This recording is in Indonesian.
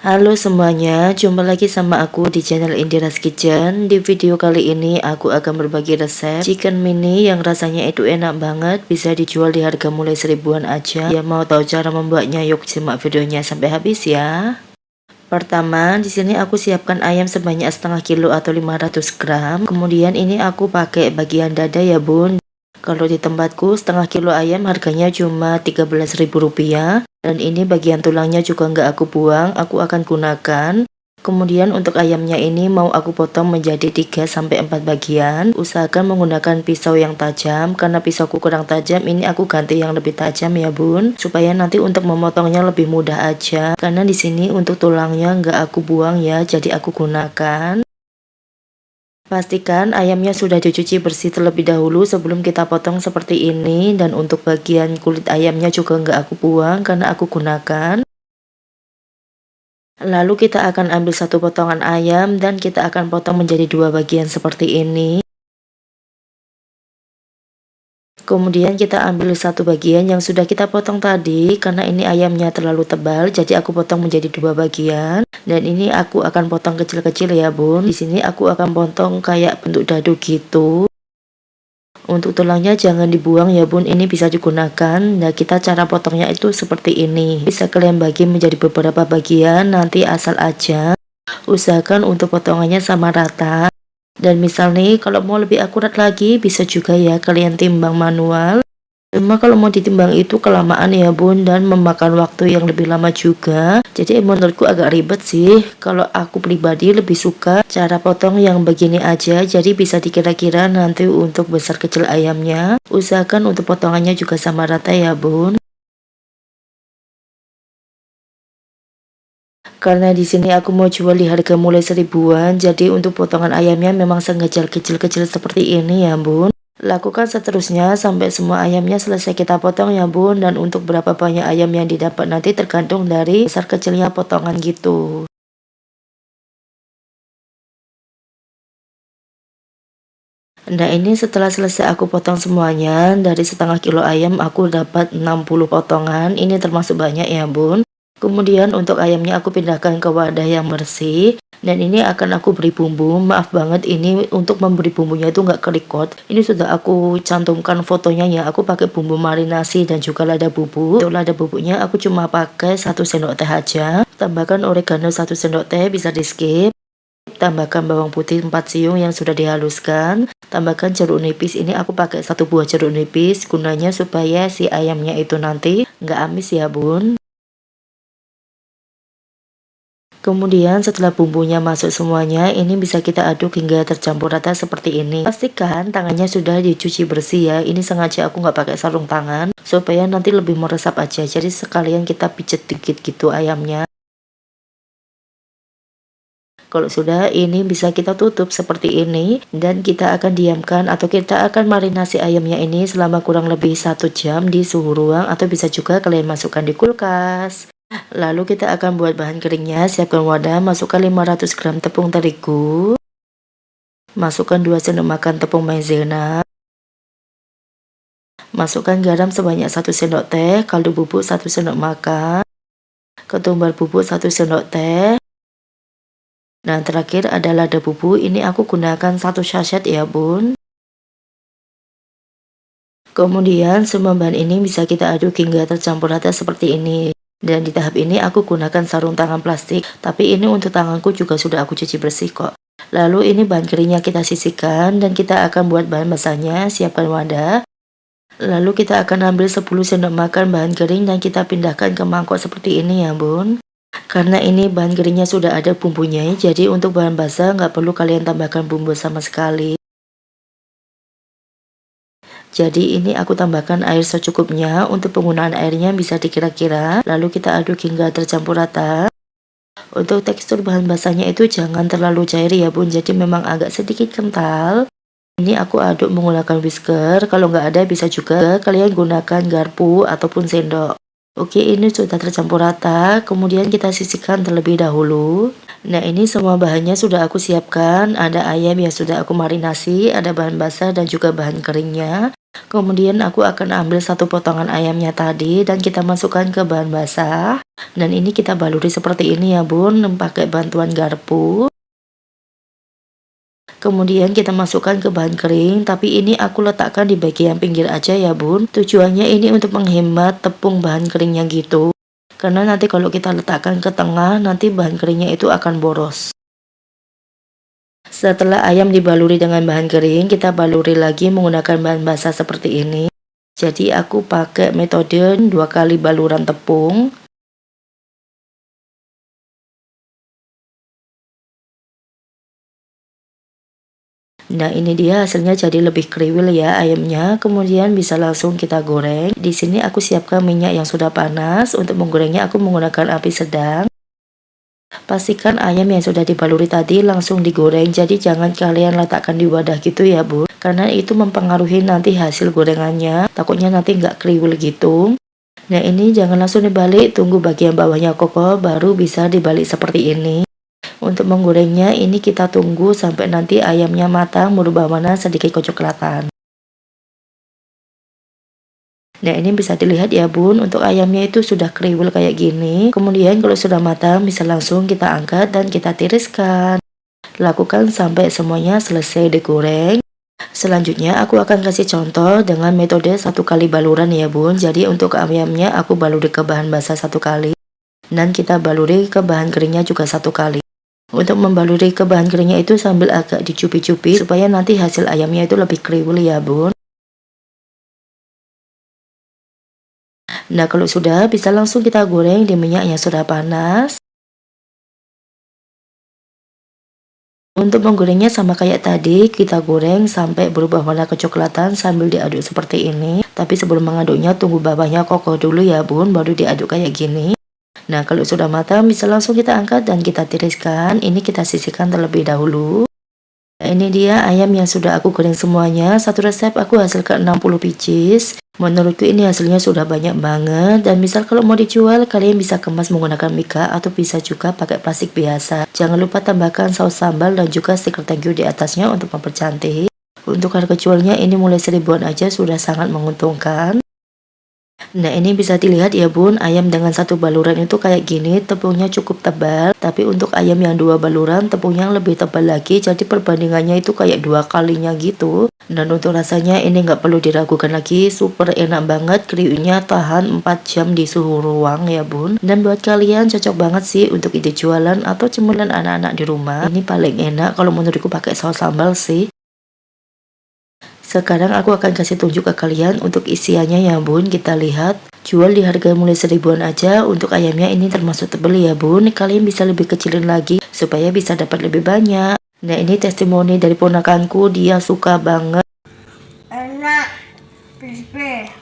Halo semuanya, jumpa lagi sama aku di channel Indira's Kitchen. Di video kali ini aku akan berbagi resep chicken mini yang rasanya itu enak banget, bisa dijual di harga mulai 1000-an aja. Ya mau tahu cara membuatnya, yuk simak videonya sampai habis ya. Pertama, di sini aku siapkan ayam sebanyak setengah kilo atau 500 gram. Kemudian ini aku pakai bagian dada ya bun. Kalau di tempatku setengah kilo ayam harganya cuma Rp13.000. Dan ini bagian tulangnya juga nggak aku buang, aku akan gunakan. Kemudian untuk ayamnya ini mau aku potong menjadi 3-4 bagian. Usahakan menggunakan pisau yang tajam, karena pisauku kurang tajam, ini aku ganti yang lebih tajam ya bun. Supaya nanti untuk memotongnya lebih mudah aja. Karena di sini untuk tulangnya nggak aku buang ya, jadi aku gunakan. Pastikan ayamnya sudah dicuci bersih terlebih dahulu sebelum kita potong seperti ini. Dan untuk bagian kulit ayamnya juga nggak aku buang karena aku gunakan. Lalu kita akan ambil satu potongan ayam dan kita akan potong menjadi dua bagian seperti ini. Kemudian kita ambil satu bagian yang sudah kita potong tadi, karena ini ayamnya terlalu tebal jadi aku potong menjadi dua bagian. Dan ini aku akan potong kecil-kecil ya bun. Di sini aku akan potong kayak bentuk dadu gitu. Untuk tulangnya jangan dibuang ya bun, ini bisa digunakan. Nah, kita cara potongnya itu seperti ini. Bisa kalian bagi menjadi beberapa bagian, nanti asal aja usahakan untuk potongannya sama rata. Dan misal nih kalau mau lebih akurat lagi bisa juga ya kalian timbang manual. Cuma kalau mau ditimbang itu kelamaan ya bun, dan memakan waktu yang lebih lama juga. Jadi menurutku agak ribet sih. Kalau aku pribadi lebih suka cara potong yang begini aja. Jadi bisa dikira-kira nanti untuk besar kecil ayamnya. Usahakan untuk potongannya juga sama rata ya bun. Karena di sini aku mau jual di harga mulai 1000-an, jadi untuk potongan ayamnya memang sengaja kecil-kecil seperti ini ya bun. Lakukan seterusnya sampai semua ayamnya selesai kita potong ya bun. Dan untuk berapa banyak ayam yang didapat nanti tergantung dari besar kecilnya potongan gitu. Nah ini setelah selesai aku potong semuanya, dari setengah kilo ayam aku dapat 60 potongan. Ini termasuk banyak ya bun. Kemudian untuk ayamnya aku pindahkan ke wadah yang bersih. Dan ini akan aku beri bumbu. Maaf banget ini untuk memberi bumbunya itu nggak kerikot. Ini sudah aku cantumkan fotonya ya. Aku pakai bumbu marinasi dan juga lada bubuk. Untuk lada bubuknya aku cuma pakai 1 sendok teh aja. Tambahkan oregano 1 sendok teh, bisa di skip. Tambahkan bawang putih 4 siung yang sudah dihaluskan. Tambahkan jeruk nipis, ini aku pakai 1 buah jeruk nipis. Gunanya supaya si ayamnya itu nanti nggak amis ya bun. Kemudian setelah bumbunya masuk semuanya, ini bisa kita aduk hingga tercampur rata seperti ini. Pastikan tangannya sudah dicuci bersih ya. Ini sengaja aku nggak pakai sarung tangan supaya nanti lebih meresap aja. Jadi sekalian kita pijet dikit gitu ayamnya. Kalau sudah, ini bisa kita tutup seperti ini dan kita akan diamkan atau kita akan marinasi ayamnya ini selama kurang lebih 1 jam di suhu ruang, atau bisa juga kalian masukkan di kulkas. Lalu kita akan buat bahan keringnya. Siapkan wadah, masukkan 500 gram tepung terigu, masukkan 2 sendok makan tepung maizena, masukkan garam sebanyak 1 sendok teh, kaldu bubuk 1 sendok makan, ketumbar bubuk 1 sendok teh. Nah terakhir ada lada bubuk, ini aku gunakan 1 sachet ya bun. Kemudian semua bahan ini bisa kita aduk hingga tercampur rata seperti ini. Dan di tahap ini aku gunakan sarung tangan plastik, tapi ini untuk tanganku juga sudah aku cuci bersih kok. Lalu ini bahan keringnya kita sisihkan dan kita akan buat bahan basahnya. Siapkan wadah. Lalu kita akan ambil 10 sendok makan bahan kering dan kita pindahkan ke mangkok seperti ini ya bun. Karena ini bahan keringnya sudah ada bumbunya, jadi untuk bahan basah nggak perlu kalian tambahkan bumbu sama sekali. Jadi ini aku tambahkan air secukupnya. Untuk penggunaan airnya bisa dikira-kira. Lalu kita aduk hingga tercampur rata. Untuk tekstur bahan basahnya itu jangan terlalu cair ya bun, jadi memang agak sedikit kental. Ini aku aduk menggunakan whisker. Kalau nggak ada bisa juga kalian gunakan garpu ataupun sendok. Oke, ini sudah tercampur rata. Kemudian kita sisihkan terlebih dahulu. Nah ini semua bahannya sudah aku siapkan. Ada ayam yang sudah aku marinasi, ada bahan basah dan juga bahan keringnya. Kemudian aku akan ambil satu potongan ayamnya tadi dan kita masukkan ke bahan basah. Dan ini kita baluri seperti ini ya bun, pakai bantuan garpu. Kemudian kita masukkan ke bahan kering, tapi ini aku letakkan di bagian pinggir aja ya bun. Tujuannya ini untuk menghemat tepung bahan keringnya gitu. Karena nanti kalau kita letakkan ke tengah, nanti bahan keringnya itu akan boros. Setelah ayam dibaluri dengan bahan kering, kita baluri lagi menggunakan bahan basah seperti ini. Jadi aku pakai metode 2 kali baluran tepung. Nah, ini dia hasilnya jadi lebih kriwil ya ayamnya. Kemudian bisa langsung kita goreng. Di sini aku siapkan minyak yang sudah panas. Untuk menggorengnya aku menggunakan api sedang. Pastikan ayam yang sudah dibaluri tadi langsung digoreng. Jadi jangan kalian letakkan di wadah gitu ya bu. Karena itu mempengaruhi nanti hasil gorengannya. Takutnya nanti nggak kriwil gitu. Nah, ini jangan langsung dibalik. Tunggu bagian bawahnya kokoh baru bisa dibalik seperti ini. Untuk menggorengnya ini kita tunggu sampai nanti ayamnya matang berubah warna sedikit kecoklatan. Nah, ini bisa dilihat ya bun, untuk ayamnya itu sudah kriwil kayak gini. Kemudian kalau sudah matang bisa langsung kita angkat dan kita tiriskan. Lakukan sampai semuanya selesai digoreng. Selanjutnya aku akan kasih contoh dengan metode 1 kali baluran ya bun. Jadi untuk ayamnya aku baluri ke bahan basah 1 kali. Dan kita baluri ke bahan keringnya juga 1 kali. Untuk membaluri ke bahan keringnya itu sambil agak dicupi-cupi supaya nanti hasil ayamnya itu lebih kriwil ya bun. Nah, kalau sudah bisa langsung kita goreng di minyak yang sudah panas. Untuk menggorengnya sama kayak tadi, kita goreng sampai berubah warna kecoklatan sambil diaduk seperti ini. Tapi sebelum mengaduknya tunggu bawahnya kokoh dulu ya bun, baru diaduk kayak gini. Nah, kalau sudah matang bisa langsung kita angkat dan kita tiriskan. Ini kita sisihkan terlebih dahulu. Nah, ini dia ayam yang sudah aku goreng semuanya. Satu resep aku hasilkan 60 pieces. Menurutku ini hasilnya sudah banyak banget. Dan misal kalau mau dijual, kalian bisa kemas menggunakan mika atau bisa juga pakai plastik biasa. Jangan lupa tambahkan saus sambal dan juga stiker thank you di atasnya untuk mempercantik. Untuk harga jualnya ini mulai 1000-an aja sudah sangat menguntungkan. Nah, ini bisa dilihat ya bun, ayam dengan 1 baluran itu kayak gini, tepungnya cukup tebal. Tapi untuk ayam yang 2 baluran, tepungnya lebih tebal lagi. Jadi perbandingannya itu kayak 2 kalinya gitu. Dan untuk rasanya ini nggak perlu diragukan lagi, super enak banget. Kriuknya tahan 4 jam di suhu ruang ya bun. Dan buat kalian cocok banget sih untuk ide jualan atau cemilan anak-anak di rumah. Ini paling enak kalau menurutku pakai saus sambal sih. Sekarang aku akan kasih tunjuk ke kalian untuk isiannya ya bun. Kita lihat jual di harga mulai 1000-an aja. Untuk ayamnya ini termasuk tebel ya bun. Kalian bisa lebih kecilin lagi supaya bisa dapat lebih banyak. Nah, ini testimoni dari ponakanku, dia suka banget. Enak, crispy.